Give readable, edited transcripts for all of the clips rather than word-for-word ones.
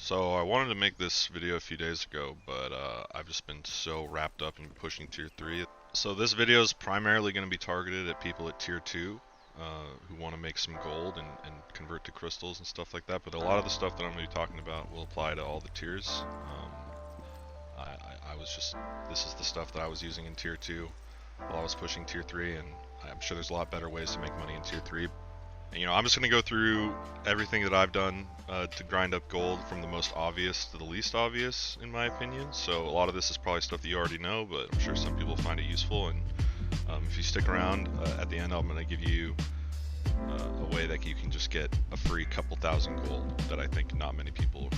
So I wanted to make this video a few days ago, but I've just been so wrapped up in pushing tier 3. So this video is primarily going to be targeted at people at tier 2 who want to make some gold and convert to crystals and stuff like that. But a lot of the stuff that I'm going to be talking about will apply to all the tiers. This is the stuff that I was using in tier 2 while I was pushing tier 3, and I'm sure there's a lot better ways to make money in tier 3. And, I'm just going to go through everything that I've done to grind up gold from the most obvious to the least obvious, in my opinion. So a lot of this is probably stuff that you already know, but I'm sure some people find it useful. And if you stick around, at the end I'm going to give you a way that you can just get a free couple thousand gold that I think not many people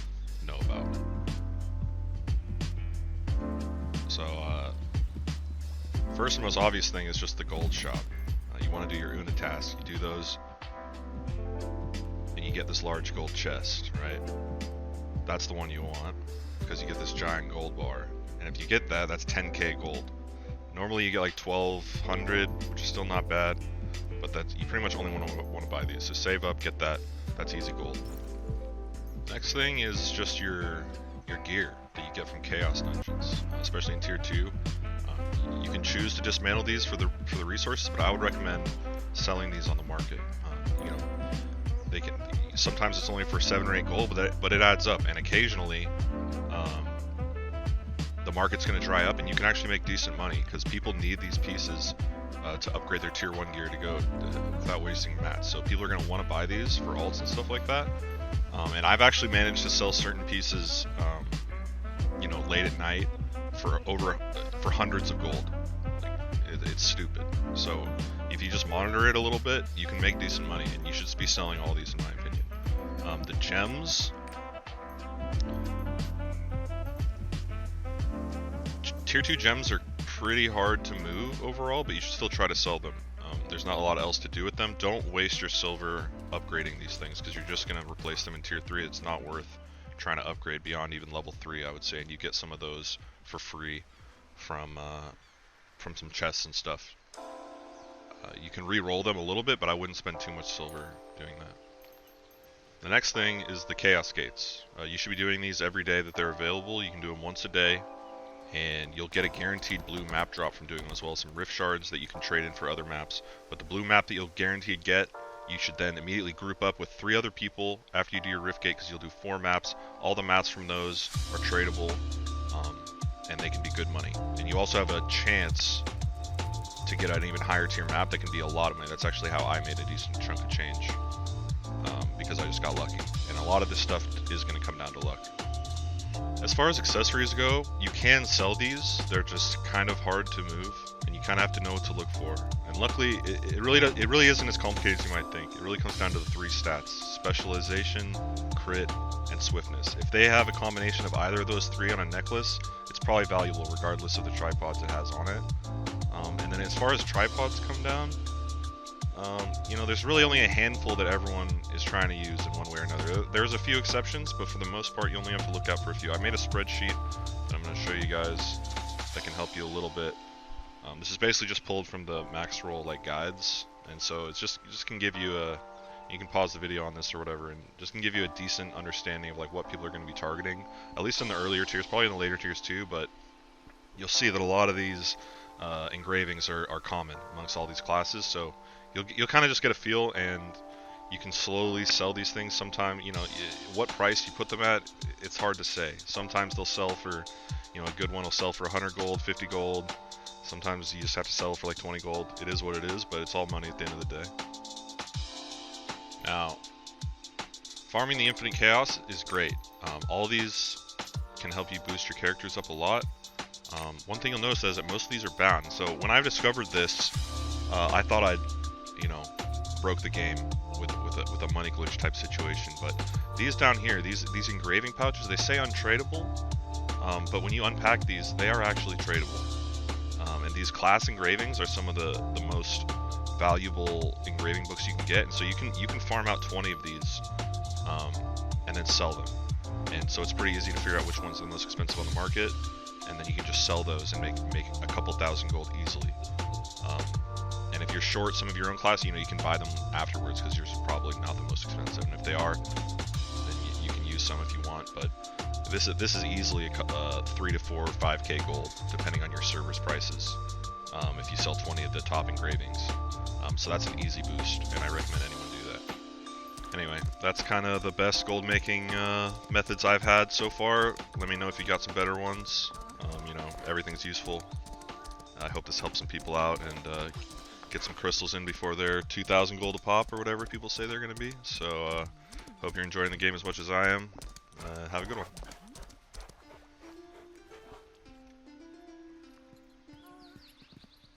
know about. So first and most obvious thing is just the gold shop. You want to do your Una tasks, you do those, and you get this large gold chest, right? That's the one you want, because you get this giant gold bar. And if you get that, that's 10k gold. Normally you get like 1200, which is still not bad, but that's, you pretty much only want to buy these. So save up, get that, that's easy gold. Next thing is just your gear that you get from Chaos Dungeons, especially in tier 2. You can choose to dismantle these for the resources, but I would recommend selling these on the market. They can, sometimes it's only for 7 or 8 gold, but it adds up, and occasionally the market's going to dry up and you can actually make decent money, because people need these pieces to upgrade their tier 1 gear to go without wasting mats. So people are going to want to buy these for alts and stuff like that. And I've actually managed to sell certain pieces late at night for hundreds of gold. It's stupid. So if you just monitor it a little bit, you can make decent money, and you should be selling all these, in my opinion. The gems, tier 2 gems are pretty hard to move overall, but you should still try to sell them. There's not a lot else to do with them. Don't waste your silver upgrading these things, because you're just going to replace them in tier 3. It's not worth trying to upgrade beyond even level 3, I would say, and you get some of those for free from some chests and stuff. You can re-roll them a little bit, but I wouldn't spend too much silver doing that. The next thing is the Chaos Gates. You should be doing these every day that they're available. You can do them once a day, and you'll get a guaranteed blue map drop from doing them, as well as some rift shards that you can trade in for other maps. But the blue map that you'll guaranteed get, you should then immediately group up with 3 other people after you do your rift gate, because you'll do 4 maps. All the maps from those are tradable, and they can be good money. And you also have a chance to get an even higher tier map that can be a lot of money. That's actually how I made a decent chunk of change, because I just got lucky. And a lot of this stuff is going to come down to luck. As far as accessories go, you can sell these. They're just kind of hard to move, and you kind of have to know what to look for. And luckily, it really isn't as complicated as you might think. It really comes down to the 3 stats: specialization, crit, and swiftness. If they have a combination of either of those 3 on a necklace, it's probably valuable regardless of the tripods it has on it. And then as far as tripods come down, there's really only a handful that everyone is trying to use in one way or another. There's a few exceptions, but for the most part, you only have to look out for a few. I made a spreadsheet that I'm going to show you guys that can help you a little bit. This is basically just pulled from the max roll guides, and so it's just can give you you can pause the video on this or whatever, and just can give you a decent understanding of what people are going to be targeting, at least in the earlier tiers, probably in the later tiers too. But you'll see that a lot of these engravings are common amongst all these classes, so you'll kind of just get a feel, and you can slowly sell these things. Sometime, what price you put them at, it's hard to say. Sometimes they'll sell for, a good one will sell for 100 gold, 50 gold. Sometimes you just have to sell for 20 gold. It is what it is, but it's all money at the end of the day. Now, farming the infinite chaos is great. All these can help you boost your characters up a lot. One thing you'll notice is that most of these are bound. So when I discovered this, I thought I'd, broke the game with a money glitch type situation. But these down here, these engraving pouches, they say untradeable, but when you unpack these, they are actually tradable. And these class engravings are some of the most valuable engraving books you can get, and so you can farm out 20 of these, and then sell them. And so it's pretty easy to figure out which one's the most expensive on the market, and then you can just sell those and make a couple thousand gold easily. And if you're short some of your own class, you can buy them afterwards, because yours are probably not the most expensive. And if they are, then you can use some if you want, but this is easily a 3 to 4 or 5k gold depending on your server's prices. If you sell 20 of the top engravings, so that's an easy boost, and I recommend anyone do that. Anyway, that's kind of the best gold making methods I've had so far. Let me know if you got some better ones. You know, everything's useful. I hope this helps some people out and get some crystals in before they're 2,000 gold a pop or whatever people say they're going to be. So, hope you're enjoying the game as much as I am. Have a good one.